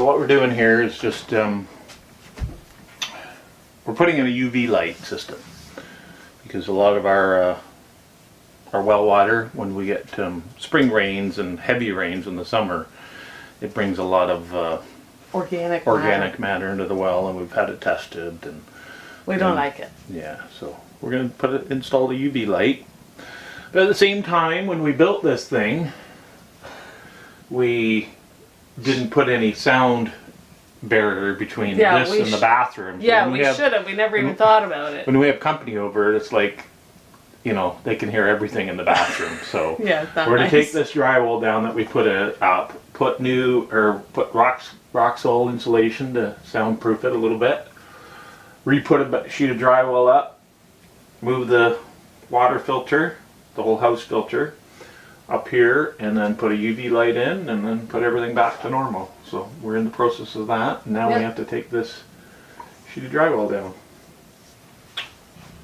So what we're doing here is just we're putting in a UV light system because a lot of our well water, when we get spring rains and heavy rains in the summer, it brings a lot of organic matter into the well, and we've had it tested, and we don't like it. Yeah, so we're going to install the UV light. But at the same time, when we built this thing, we didn't put any sound barrier between this and the bathroom. So yeah, we should have. We never even thought about it. When we have company over, it's like, you know, they can hear everything in the bathroom. So yeah, we're going to take this drywall down that we put up, put rock sole insulation to soundproof it a little bit, re-put a sheet of drywall up, move the water filter, the whole house filter, up here, and then put a UV light in, and then put everything back to normal. So we're in the process of that, and now we have to take this sheet of drywall down.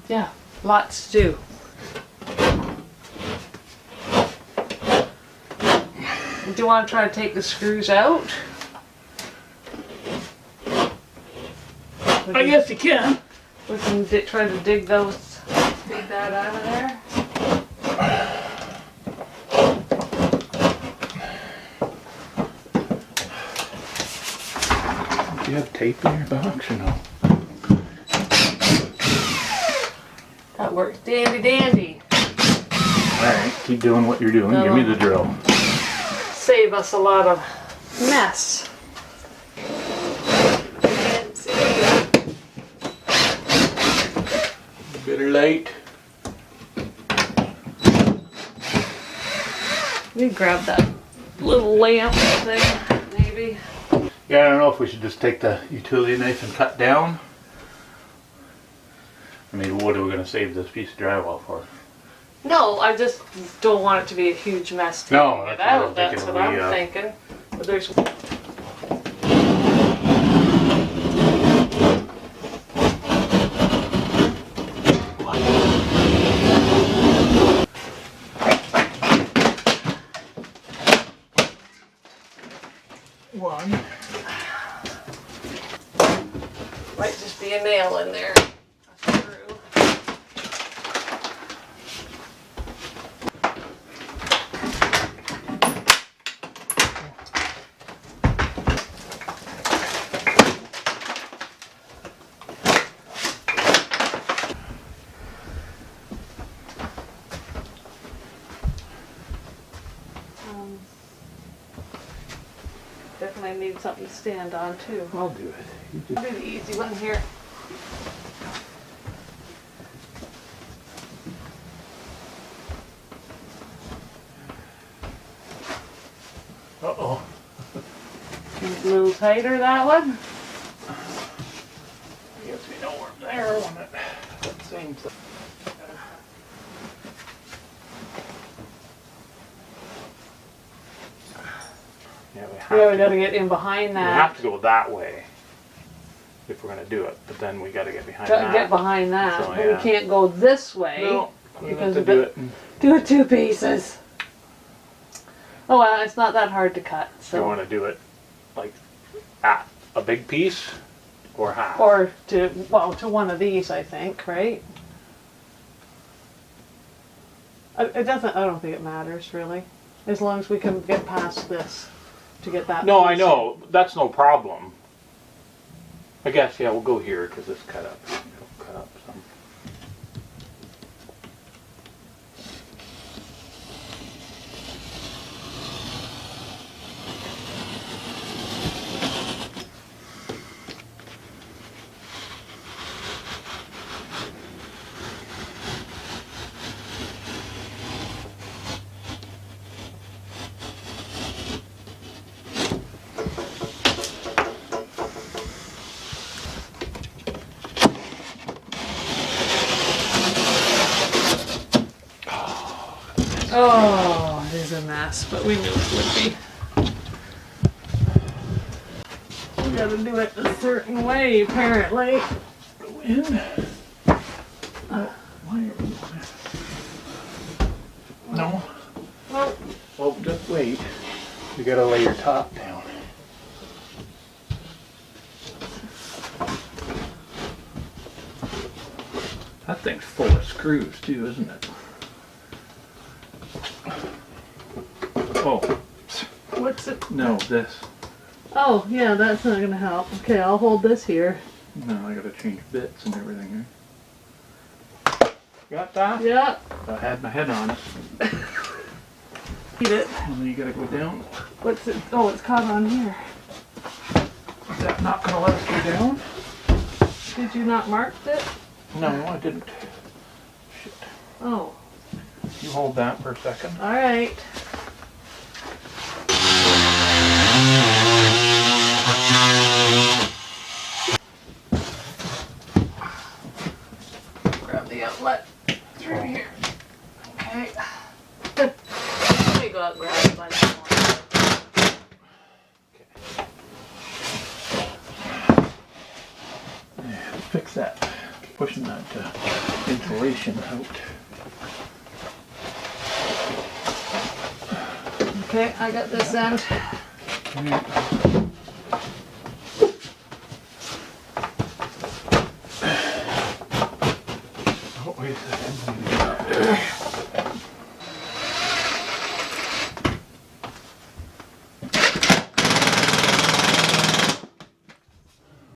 Yeah, lots to do. Do you want to try to take the screws out? I guess you can. We can try to dig that out of there. Do you have tape in your box or no? That works dandy dandy. Alright, keep doing what you're doing. Give me the drill. Save us a lot of mess. Bit of light. We grab that little lamp thing, maybe. Yeah, I don't know if we should just take the utility knife and cut down. I mean, what are we going to save this piece of drywall for? No, I just don't want it to be a huge mess to get out. That's what I'm thinking. But there's one. might just be a nail in there. A screw. Definitely need something to stand on too. I'll do it. I'll do the easy one here. Uh-oh. It's a little tighter, that one. I guess we know we're there on it. That same thing. Yeah, we gotta get in behind that. We have to go that way if we're gonna do it, but then we gotta get behind that. Get behind that. So, But we can't go this way. No, because have to do it two pieces. Oh well, it's not that hard to cut. So. You want to do it like at a big piece or half? Or to one of these, I think, right? It doesn't. I don't think it matters really, as long as we can get past this to get that. No, piece. I know that's no problem. I guess yeah, we'll go here because it's cut up. It'll cut up some. Oh, it is a mess, but we knew it would be. We gotta do it a certain way, apparently. Go in. Oh, why are we No. Well, Oh, just wait. You gotta lay your top down. thing's full of screws too, isn't it? Oh. What's it? No, this. Oh, yeah, that's not gonna help. Okay, I'll hold this here. No, I gotta change bits and everything here. Got that? Yeah. I had my head on it. Eat it. And then you gotta go down. What's it? Oh, it's caught on here. Is that not gonna let us go down? Did you not mark it? No, I didn't. Shit. Oh. You hold that for a second. All right. Grab the outlet through here. Okay. Let me go out and grab it by that one. Yeah, fix that. Pushing that insulation out. Okay, I got this end. Oh, wait a second.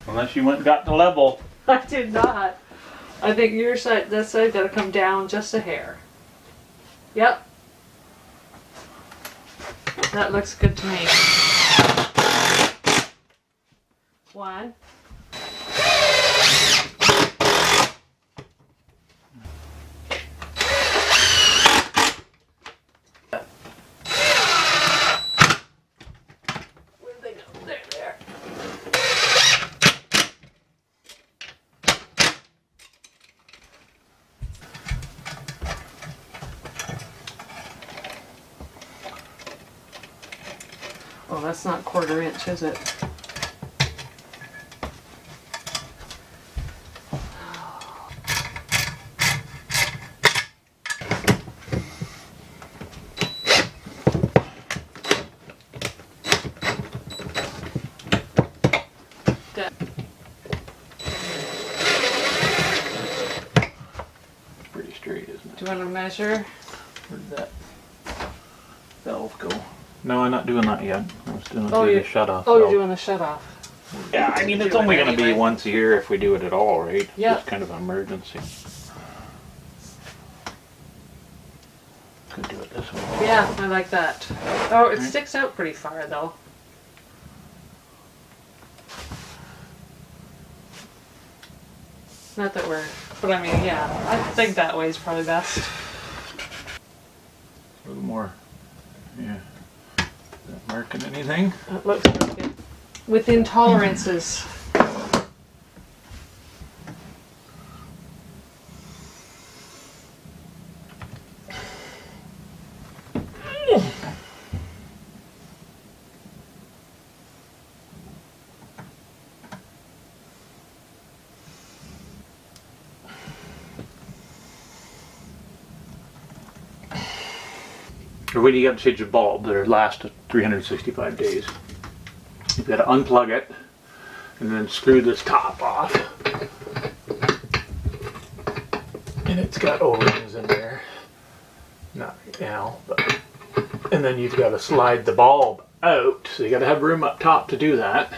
Unless you went and got the level. I did not. I think your side, this side, got to come down just a hair. Yep. That looks good to me. One. Where'd they go? There. Oh, that's not 1/4 inch, is it? Pretty straight, isn't it? Do you want to measure? Where'd that valve go? No, I'm not doing that yet. I'm just doing Oh, the shut off. Oh, you're valve. doing the shut off. Yeah, I mean, it's Do it only going to be anyway. once a year if we do it at all, right? Yeah. Just kind of an emergency. Could do it this way. Yeah, I like that. Oh, it Right. sticks out pretty far though. Not that we're, but I mean, yeah, I think that way is probably best. A little more. Yeah. Not marking anything. That looks pretty good. Within tolerances. Or when you got to change the bulb, that lasts 365 days. You've got to unplug it and then screw this top off. And it's got O-rings in there. Not right now, but. And then you've got to slide the bulb out. So you got to have room up top to do that.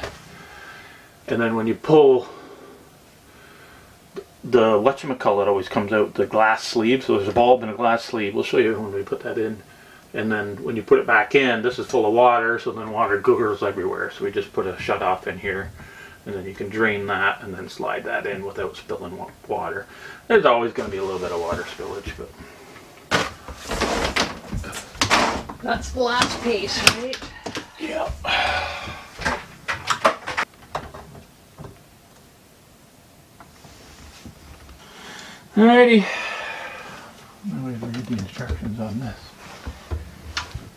And then when you pull the whatchamacallit always comes out, the glass sleeve. So there's a bulb and a glass sleeve. We'll show you when we put that in. And then when you put it back in, this is full of water, so then water goes everywhere. So we just put a shut off in here, and then you can drain that and then slide that in without spilling water. There's always going to be a little bit of water spillage, but That's the last piece, right? yeah. Alrighty. Now we read the instructions on this.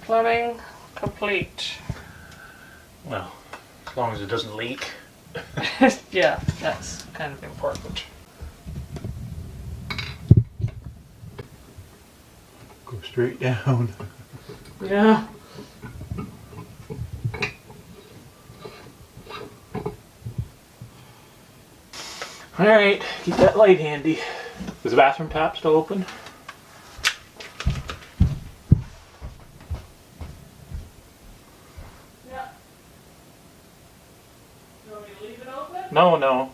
Plumbing complete. Well, as long as it doesn't leak. Yeah, that's kind of important. Go straight down. Yeah. Alright, keep that light handy. Is the bathroom tap still open? Yeah. You want me to leave it open? No, no.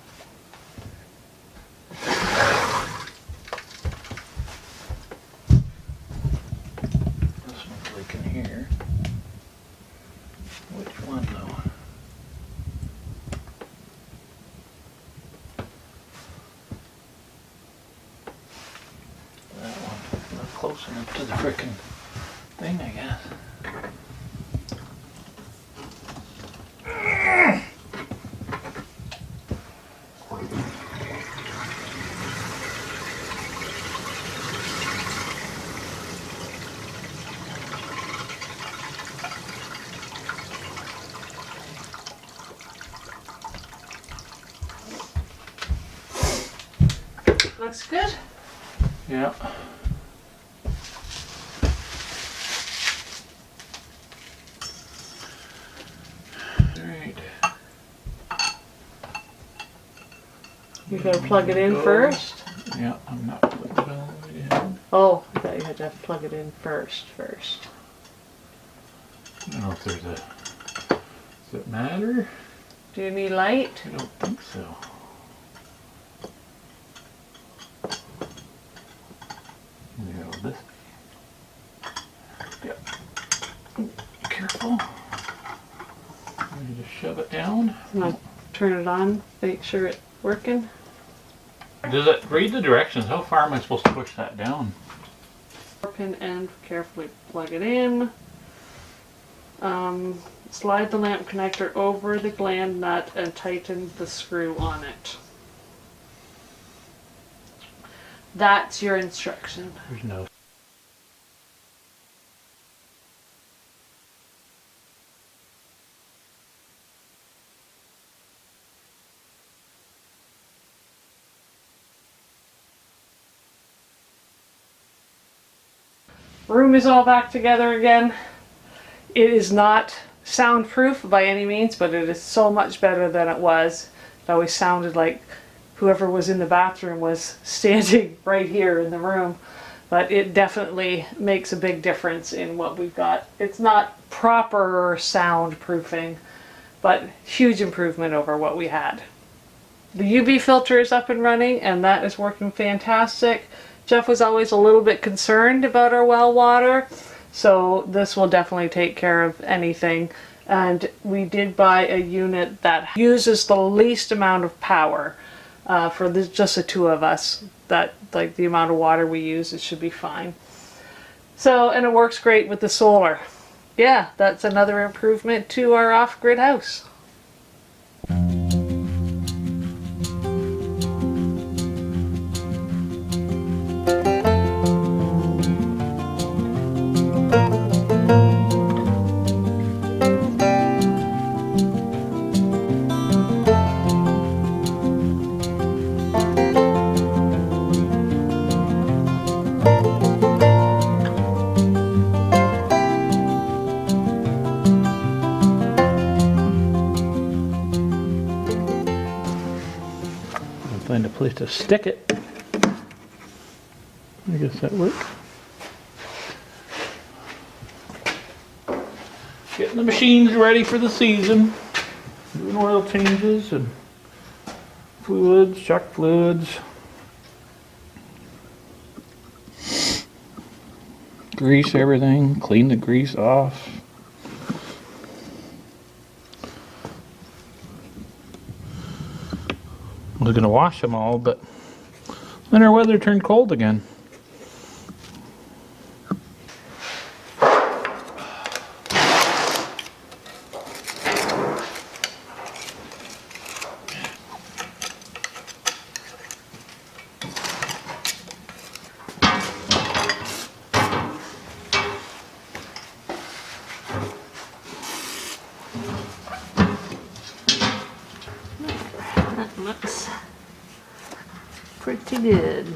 This one's leaking here. Which one though? That one. Not close enough to the frickin' thing, I guess. Looks good. Yeah. Alright. You gotta plug it in first. Yeah, I'm not putting it all the way in. Oh, I thought you had to plug it in first. I don't know if there's a... Does it matter? Do you need light? I don't think so. You know this. Yep. Careful. You just shove it down. I'm gonna turn it on, make sure it's working. Does it read the directions? How far am I supposed to push that down? Pin and carefully plug it in. Slide the lamp connector over the gland nut and tighten the screw on it. That's your instruction. There's no... Room is all back together again. It is not soundproof by any means, but it is so much better than it was. It always sounded like whoever was in the bathroom was standing right here in the room. But it definitely makes a big difference in what we've got. It's not proper soundproofing, but huge improvement over what we had. The UV filter is up and running, and that is working fantastic. Jeff was always a little bit concerned about our well water, so this will definitely take care of anything. And we did buy a unit that uses the least amount of power for just the two of us. That, like, the amount of water we use, it should be fine. So, and it works great with the solar. Yeah, that's another improvement to our off-grid house. Find a place to stick it. I guess that works. Getting the machines ready for the season. Doing oil changes and fluids, check fluids. Grease everything, clean the grease off. I was going to wash them all, but then our weather turned cold again. That looks pretty good.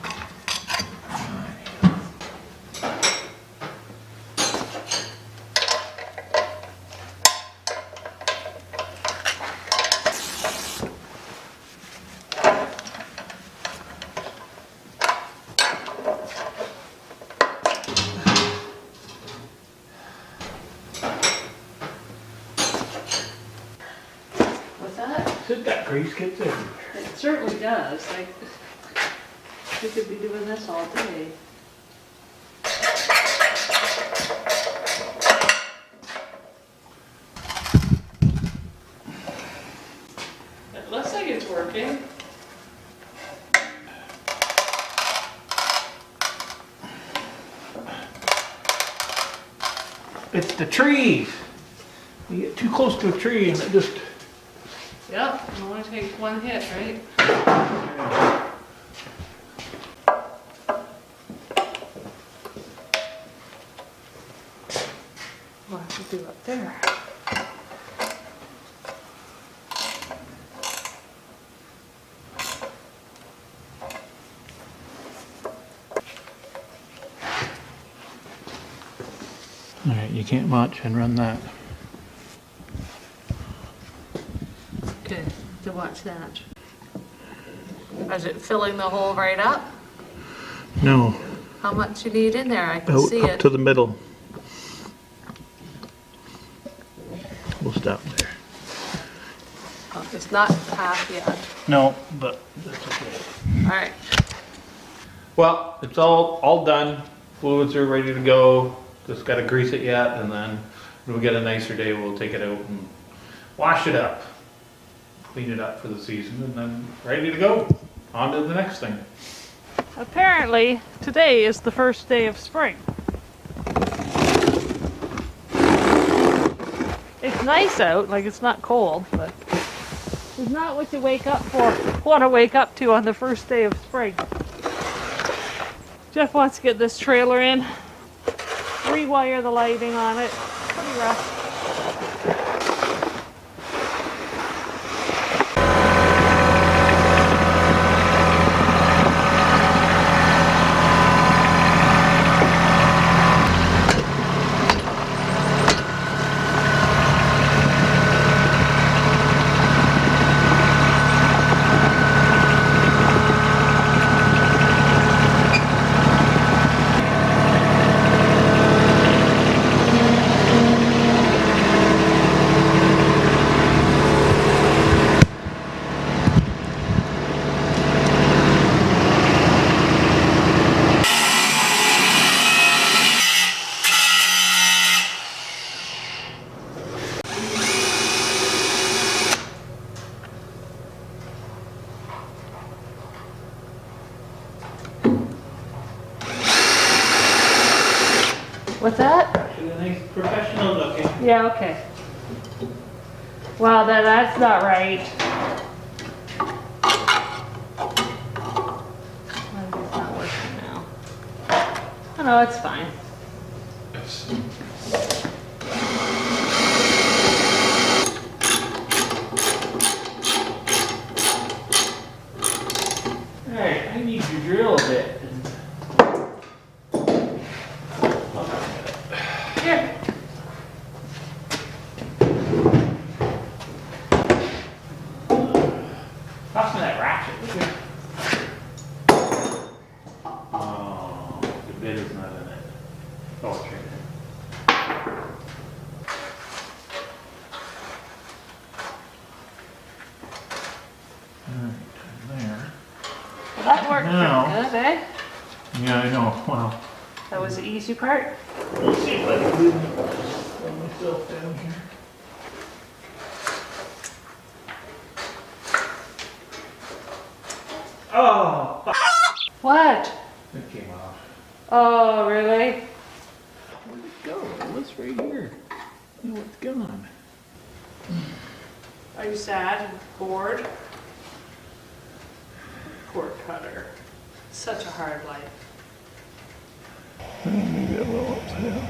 It's got grease kits everywhere. It certainly does. Like, we could be doing this all day. It looks like it's working. It's the trees. You get too close to a tree and it just... Yep, it only takes one hit, right? What have to do up there? Alright, you can't watch and run that. Okay, to watch that. Is it filling the hole right up? No. How much you need in there? I can Oh, see up it. to the middle. We'll stop there. Oh, it's not half yet. No, but that's okay. All right. Well, it's all done. Fluids are ready to go. Just gotta grease it yet, and then when we get a nicer day, we'll take it out and wash it up. Clean it up for the season, and then ready to go. On to the next thing. Apparently, today is the first day of spring. It's nice out, like it's not cold, but it's not what you want to wake up to on the first day of spring. Jeff wants to get this trailer in, rewire the lighting on it. Pretty rough. What's that? She's a nice professional looking. Yeah, okay. Well, that's not right. Maybe it's not working now. Oh no, it's fine. Yes. Alright, I need to drill a bit. Here. Toss me that ratchet. Oh, the bit is not in it. Oh, it's right there. Alright, there. Well, that worked Now- pretty good, eh? Yeah, I know. Wow. That was the easy part. Let's see if I can move myself down here. Oh, fuck. What? It came off. Oh, really? Where'd it go? It was right here. Oh, it's gone. Are you sad and bored? Cord cutter. Such a hard life. Maybe a little upside down.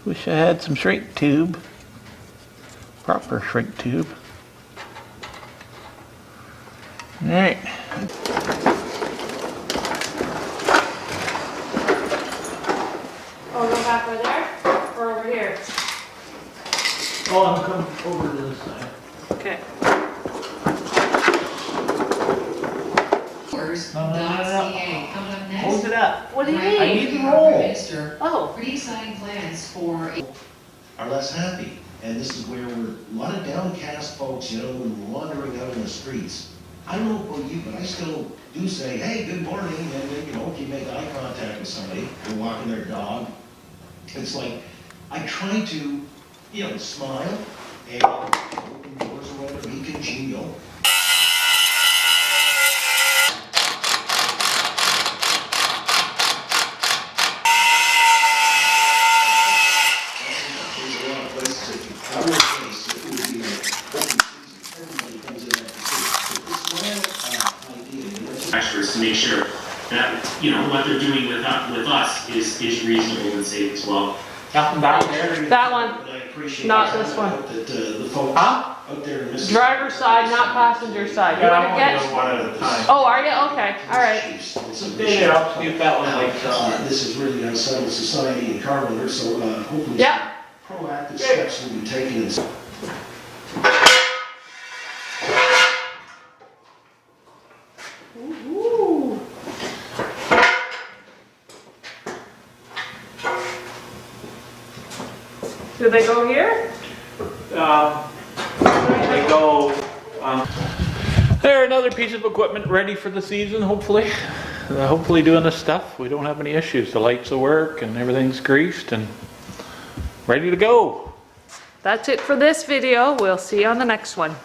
Wish I had some shrink tube. Proper shrink tube. Alright. Oh, go back over there? Or over here? Oh, I'm coming over to this side. Okay. That's CA. Coming up next. Close it up. What do you Right, mean? I need to our roll. Prime Minister, Oh. re-signing plans for are less happy. And this is where we're, a lot of downcast folks, you know, wandering out in the streets. I don't know about you, but I still do say, hey, good morning, and then, you know, if you make eye contact with somebody, they're walking their dog. It's like, I try to, you know, smile and open doors or whatever, be congenial. There's a lot of places that you, I would say, it would be like open season, everybody comes in at the city. It's my idea, you know, manufacturers to make sure that, you know, what they're doing with us is reasonable and safe as well. Nothing down there. That one. but I appreciate Not that. this one. I hope that the folks Huh? out there in Mississippi. Driver's side, not passenger side. You Yeah, wanna I'm get? only doing one at a time. Oh, are you? Okay, all right. David, I'll see if that one like, This is really unsettled society in Carmel, so hopefully Yeah. some proactive steps will be taken. Ooh. Do they go here? They go, there, another piece of equipment ready for the season, hopefully. Hopefully doing this stuff, we don't have any issues. The lights will work and everything's greased and ready to go. That's it for this video. We'll see you on the next one.